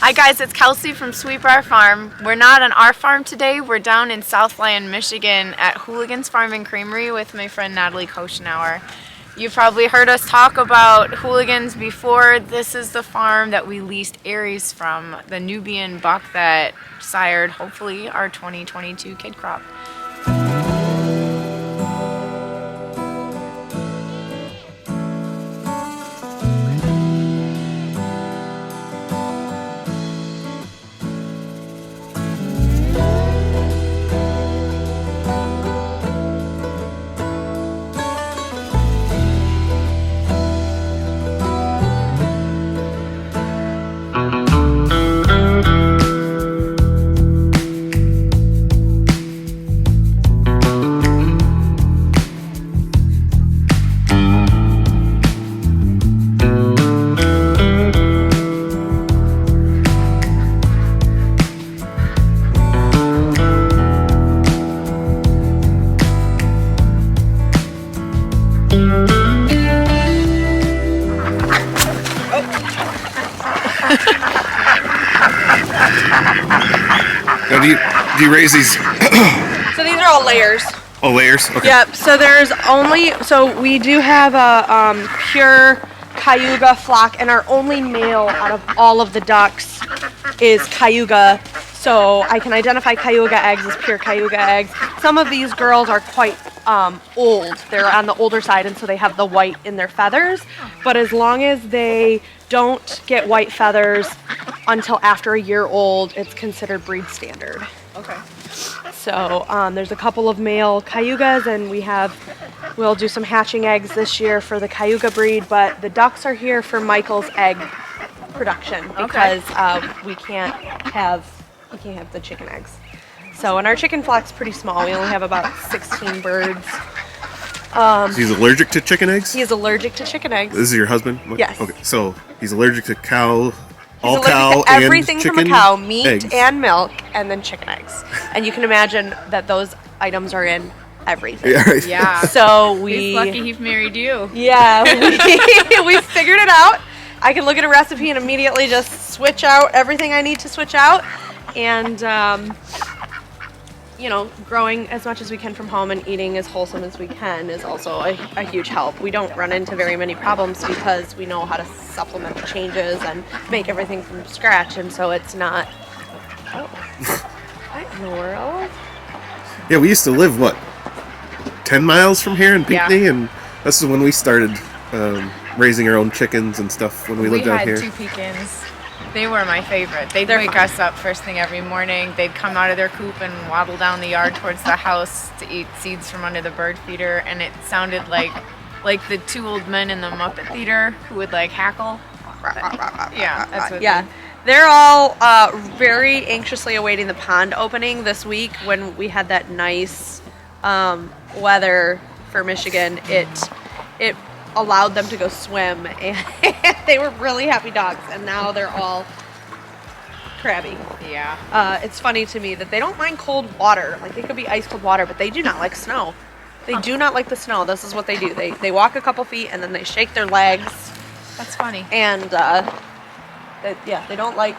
Hi guys, it's Kelsey from Sweetbriar Farm. We're not on our farm today. We're down in South Lyon, Michigan at Hooligans Farm and Creamery with my friend Natalie Kochenauer. You've probably heard us talk about Hooligans before. This is the farm that we leased Aries from, the Nubian buck that sired hopefully our 2022 kid crop. Now, do you raise these? So these are all layers. Oh, layers? Okay. Yep, so we do have a pure Cayuga flock, and our only male out of all of the ducks is Cayuga. So I can identify Cayuga eggs as pure Cayuga eggs. Some of these girls are quite old. They're on the older side, and so they have the white in their feathers. But as long as they don't get white feathers until after a year old, it's considered breed standard. Okay. So there's a couple of male Cayugas, and we'll do some hatching eggs this year for the Cayuga breed, but the ducks are here for Michael's egg production because we can't have the chicken eggs. So, and our chicken flock's pretty small. We only have about 16 birds. So he's allergic to chicken eggs? He is allergic to chicken eggs. This is your husband? Yes. Okay, so he's allergic to cow, He's allergic to everything from a cow, meat eggs. and milk, and then chicken eggs. And you can imagine that those items are in everything. Yeah, right. Yeah. So He's lucky he married you. Yeah, we figured it out. I can look at a recipe and immediately just switch out everything I need to switch out. And, growing as much as we can from home and eating as wholesome as we can is also a huge help. We don't run into very many problems because we know how to supplement the changes and make everything from scratch. And so it's not... Oh, what in the world? Yeah, we used to live, 10 miles from here in Pinckney? Yeah. And this is when we started raising our own chickens and stuff when we lived out here. We had 2 pecans. They were my favorite. They'd wake us up first thing every morning. They'd come out of their coop and waddle down the yard towards the house to eat seeds from under the bird feeder, and it sounded like the 2 old men in the Muppet Theater who would hackle. Yeah, that's what. Yeah. They're all very anxiously awaiting the pond opening this week when we had that nice weather for Michigan. It allowed them to go swim, and they were really happy dogs, and now they're all crabby. Yeah. It's funny to me that they don't mind cold water. It could be ice cold water, but they do not like snow. They do not like the snow. This is what they do. They walk a couple feet and then they shake their legs. That's funny. And they don't like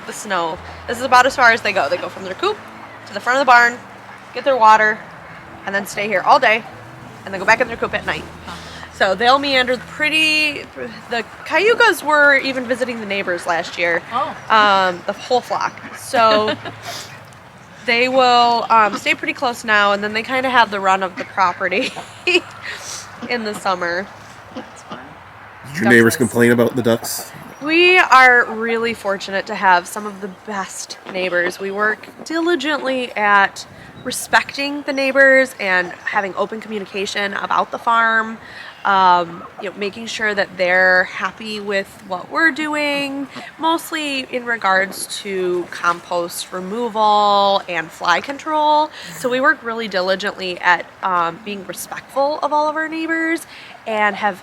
the snow. This is about as far as they go. They go from their coop to the front of the barn, get their water, and then stay here all day, and then go back in their coop at night. So they'll meander the Cayugas were even visiting the neighbors last year. Oh. The whole flock. So they will stay pretty close now, and then they kind of have the run of the property in the summer. That's fun. Did your neighbors complain about the ducks? We are really fortunate to have some of the best neighbors. We work diligently at respecting the neighbors and having open communication about the farm. Making sure that they're happy with what we're doing, mostly in regards to compost removal and fly control. So we work really diligently at being respectful of all of our neighbors and have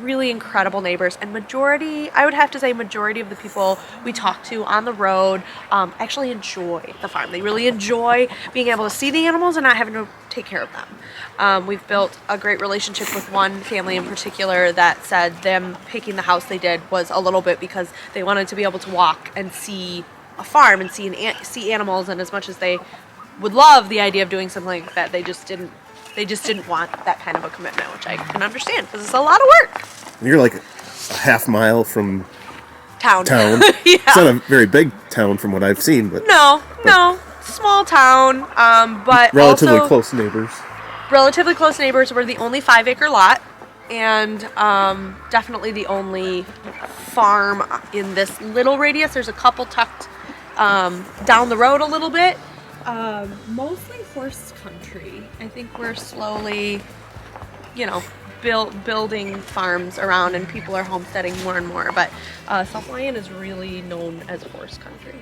really incredible neighbors. And I would have to say majority of the people we talk to on the road actually enjoy the farm. They really enjoy being able to see the animals and not having to take care of them. We've built a great relationship with one family in particular that said them picking the house they did was a little bit because they wanted to be able to walk and see a farm and see animals, and as much as they would love the idea of doing something like that, they just didn't want that kind of a commitment, which I can understand because it's a lot of work. You're like a half mile from Town. Yeah. It's not a very big town from what I've seen, but No, small town, but relatively also close neighbors. Relatively close neighbors. We're the only 5-acre lot, and definitely the only farm in this little radius. There's a couple tucked down the road a little bit. Mostly horse country. I think we're slowly, building farms around, and people are homesteading more and more. But South Lyon is really known as horse country.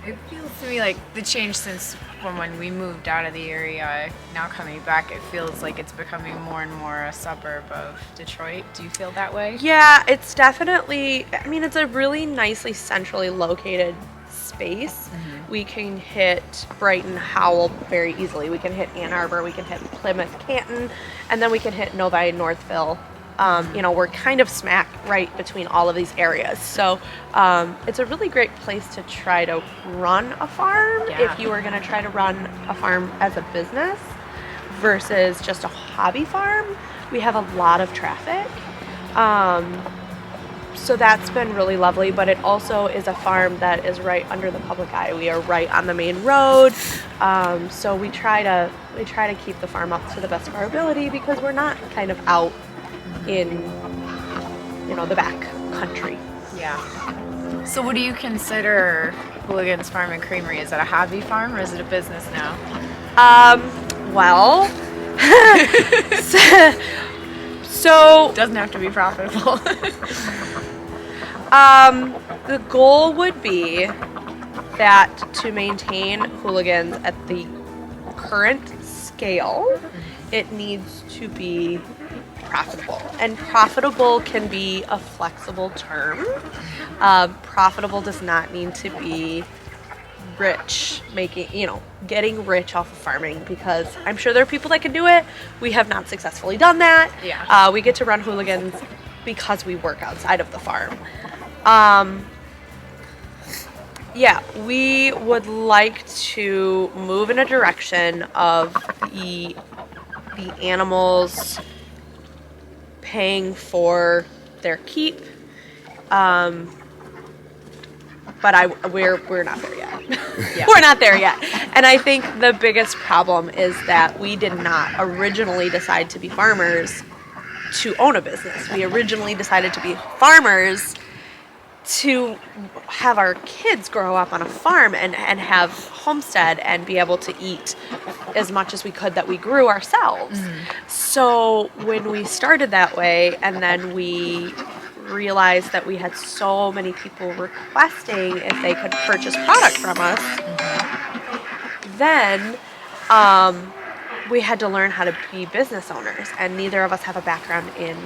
It feels to me like the change since from when we moved out of the area, now coming back, it feels like it's becoming more and more a suburb of Detroit. Do you feel that way? Yeah, it's definitely, it's a really nicely centrally located space. Mm-hmm. We can hit Brighton, Howell very easily. We can hit Ann Arbor, we can hit Plymouth, Canton, and then we can hit Novi, Northville. We're kind of smack right between all of these areas. So it's a really great place to try to run a farm if you were going to try to run a farm as a business versus just a hobby farm. We have a lot of traffic. So that's been really lovely, but it also is a farm that is right under the public eye. We are right on the main road. So we try to keep the farm up to the best of our ability because we're not kind of out in the back country. Yeah. So what do you consider Hooligans Farm and Creamery? Is it a hobby farm or is it a business now? Well, so doesn't have to be profitable. The goal would be that to maintain Hooligans at the current scale, it needs to be profitable. And profitable can be a flexible term. Profitable does not need to be rich, getting rich off of farming, because I'm sure there are people that can do it. We have not successfully done that. Yeah. We get to run Hooligans because we work outside of the farm. We would like to move in a direction of the animals paying for their keep, but we're not there yet. Yeah. We're not there yet. And I think the biggest problem is that we did not originally decide to be farmers to own a business. We originally decided to be farmers to have our kids grow up on a farm and have homestead and be able to eat as much as we could that we grew ourselves. Mm-hmm. So when we started that way, and then we realized that we had so many people requesting if they could purchase product from us, then we had to learn how to be business owners, and neither of us have a background in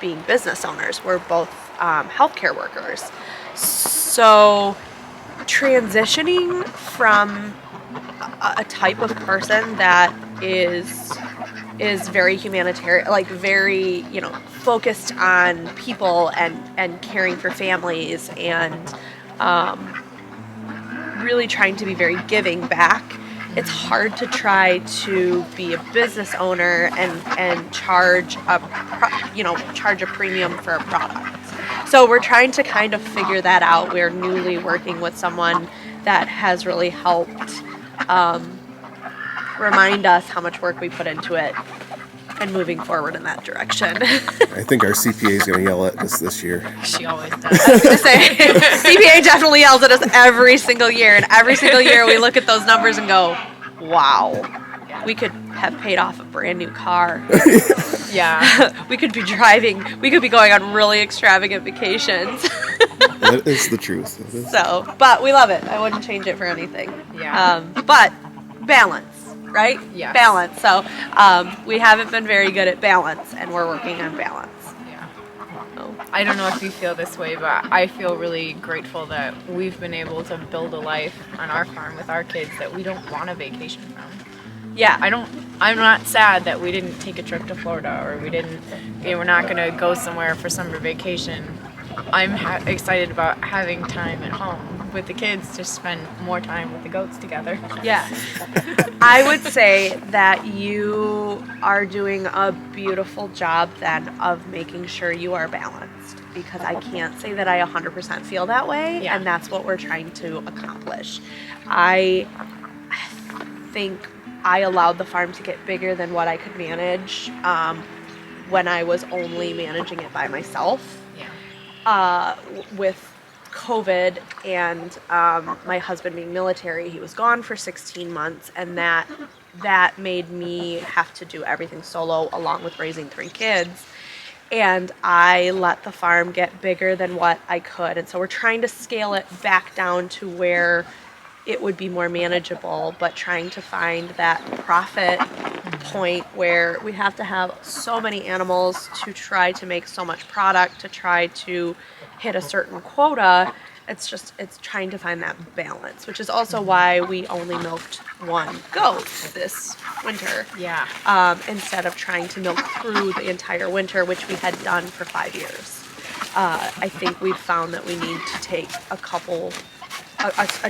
being business owners. We're both healthcare workers. So transitioning from a type of person that is very humanitarian, like very, focused on people and caring for families and really trying to be very giving back. It's hard to try to be a business owner and charge a premium for a product. So we're trying to kind of figure that out. We're newly working with someone that has really helped remind us how much work we put into it and moving forward in that direction. I think our CPA is going to yell at us this year. She always does. I was going to say, CPA definitely yells at us every single year, and every single year we look at those numbers and go, wow, we could have paid off a brand new car. Yeah. We could be going on really extravagant vacations. That is the truth. So, but we love it. I wouldn't change it for anything. Yeah. But balance, right? Yes. Balance. So we haven't been very good at balance, and we're working on balance. Yeah. So, I don't know if you feel this way, but I feel really grateful that we've been able to build a life on our farm with our kids that we don't want a vacation from. yeah. I'm not sad that we didn't take a trip to Florida or we're not going to go somewhere for summer vacation. I'm excited about having time at home with the kids to spend more time with the goats together. Yeah. I would say that you are doing a beautiful job then of making sure you are balanced, because I can't say that I 100% feel that way, Yeah. and that's what we're trying to accomplish. I think I allowed the farm to get bigger than what I could manage when I was only managing it by myself. Yeah. With COVID and my husband being military, he was gone for 16 months, and that made me have to do everything solo along with raising 3 kids. And I let the farm get bigger than what I could. And so we're trying to scale it back down to where it would be more manageable, but trying to find that profit point where we have to have so many animals to try to make so much product, to try to hit a certain quota. It's trying to find that balance, which is also why we only milked 1 goat this winter. Yeah. Instead of trying to milk through the entire winter, which we had done for 5 years. I think we've found that we need to take a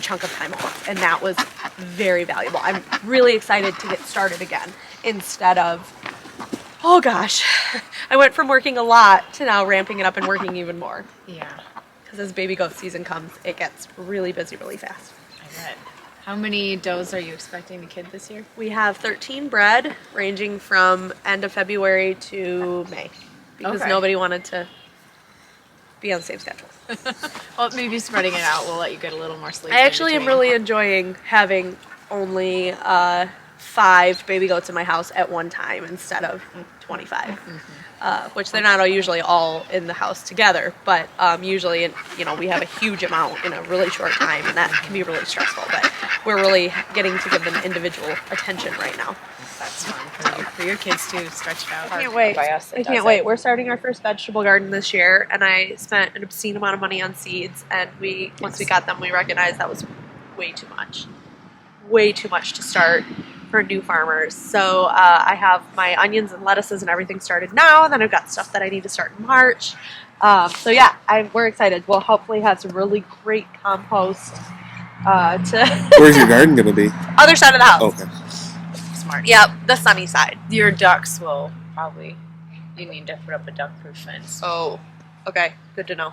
chunk of time off, and that was very valuable. I'm really excited to get started again instead of, oh gosh, I went from working a lot to now ramping it up and working even more. Yeah. Because as baby goat season comes, it gets really busy really fast. I bet. How many does are you expecting to kid this year? We have 13 bred, ranging from end of February to May, because Okay. nobody wanted to be on the same schedule. Well, maybe spreading it out will let you get a little more sleep. I actually am really enjoying having only 5 baby goats in my house at one time instead of 25, which they're not usually all in the house together, but usually, we have a huge amount in a really short time, and that can be really stressful, but we're really getting to give them individual attention right now. That's fun for your kids to stretch it out. I can't wait. I can't wait. We're starting our first vegetable garden this year, and I spent an obscene amount of money on seeds, and once we got them, we recognized that was way too much. Way too much to start for new farmers. So I have my onions and lettuces and everything started now, and then I've got stuff that I need to start in March. So yeah, we're excited. We'll hopefully have some really great compost Where's your garden going to be? other side of the house. Okay. Smart. Yep, the sunny side. Your ducks will probably. You need to put up a duck-proof fence. Oh, okay. Good to know.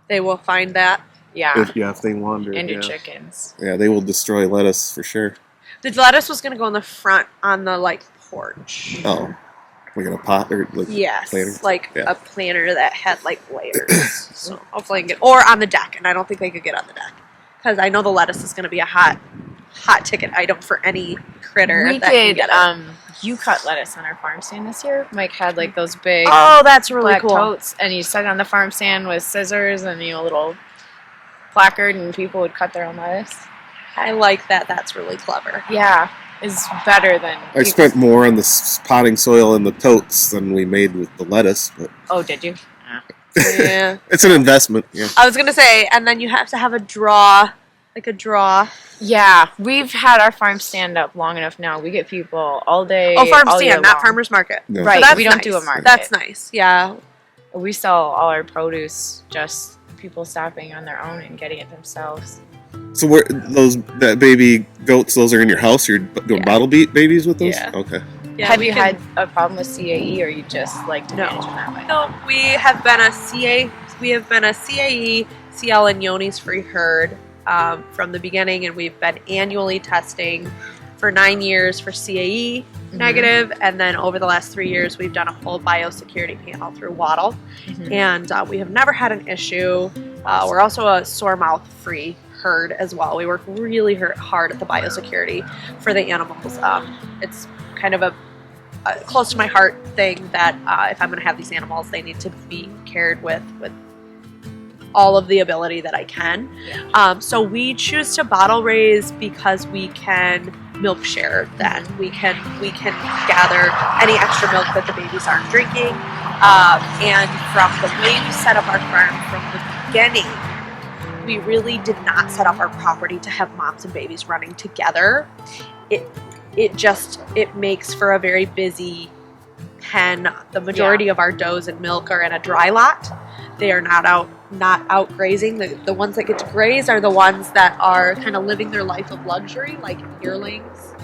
They will find that. Yeah. If they wander. And your yeah. chickens. Yeah, they will destroy lettuce for sure. The lettuce was going to go in the front on the porch. Oh, like in a pot or like Yes, planter? a planter that had layers. So hopefully I can get, or on the deck, and I don't think they could get on the deck because I know the lettuce is going to be a hot ticket item for any critter. We that can did. get it. You cut lettuce on our farm stand this year. Mike had those big Oh, that's really black cool. totes, and he set it on the farm stand with scissors and a little placard, and people would cut their own lettuce. I like that. That's really clever. Yeah, is better than. I spent more on the potting soil and the totes than we made with the lettuce, but Oh, did you? Yeah. it's an investment. Yeah. I was gonna say, and then you have to have a draw. Yeah, we've had our farm stand up long enough now. We get people all day. Oh, farm all year stand, not long. farmer's market. No. Right, So that's we don't nice. do a market. That's nice. Yeah. We sell all our produce, just people stopping on their own and getting it themselves. So that baby goats, those are in your house? You're doing Yeah. bottle beat babies with those? Yeah. Okay. Yeah, Have we you can- had a problem with CAE, or you just like to No. manage them that way? No, we have been a CAE, CL, and Yoni's free herd from the beginning, and we've been annually testing for 9 years for CAE negative, and then over the last 3 years, we've done a whole biosecurity panel through Waddle, and we have never had an issue. We're also a sore mouth free herd as well. We work really hard at the biosecurity for the animals. It's kind of a close to my heart thing that if I'm going to have these animals, they need to be cared with all of the ability that I can. So we choose to bottle raise because we can milk share. Then we can gather any extra milk that the babies aren't drinking. And from the way we set up our farm from the beginning, we really did not set up our property to have moms and babies running together. It makes for a very busy pen. The majority of our does and milk are in a dry lot. They are not out grazing. The ones that get to graze are the ones that are kind of living their life of luxury, like yearlings,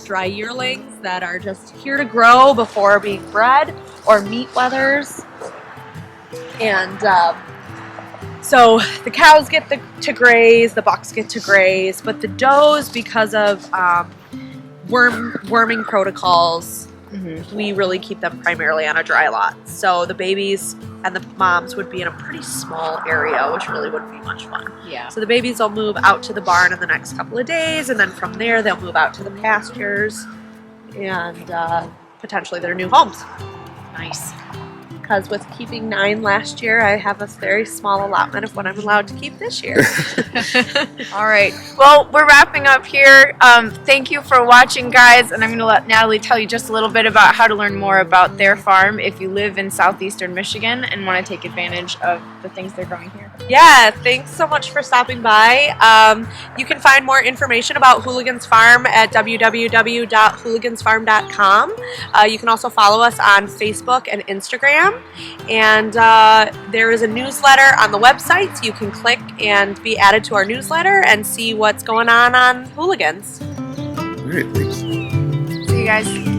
dry yearlings that are just here to grow before being bred, or meat wethers. And so the cows get to graze, the bucks get to graze, but the does, because of worming protocols, we really keep them primarily on a dry lot. So the babies and the moms would be in a pretty small area, which really wouldn't be much fun. Yeah. So the babies will move out to the barn in the next couple of days, and then from there they'll move out to the pastures and potentially their new homes. Nice. Because with keeping 9 last year, I have a very small allotment of what I'm allowed to keep this year. All right. Well, we're wrapping up here. Thank you for watching, guys. And I'm going to let Natalie tell you just a little bit about how to learn more about their farm if you live in southeastern Michigan and want to take advantage of the things they're growing here. Yeah, thanks so much for stopping by. You can find more information about Hooligans Farm at www.hooligansfarm.com. You can also follow us on Facebook and Instagram. And there is a newsletter on the website, so you can click and be added to our newsletter and see what's going on Hooligans. All right, thanks. See you guys.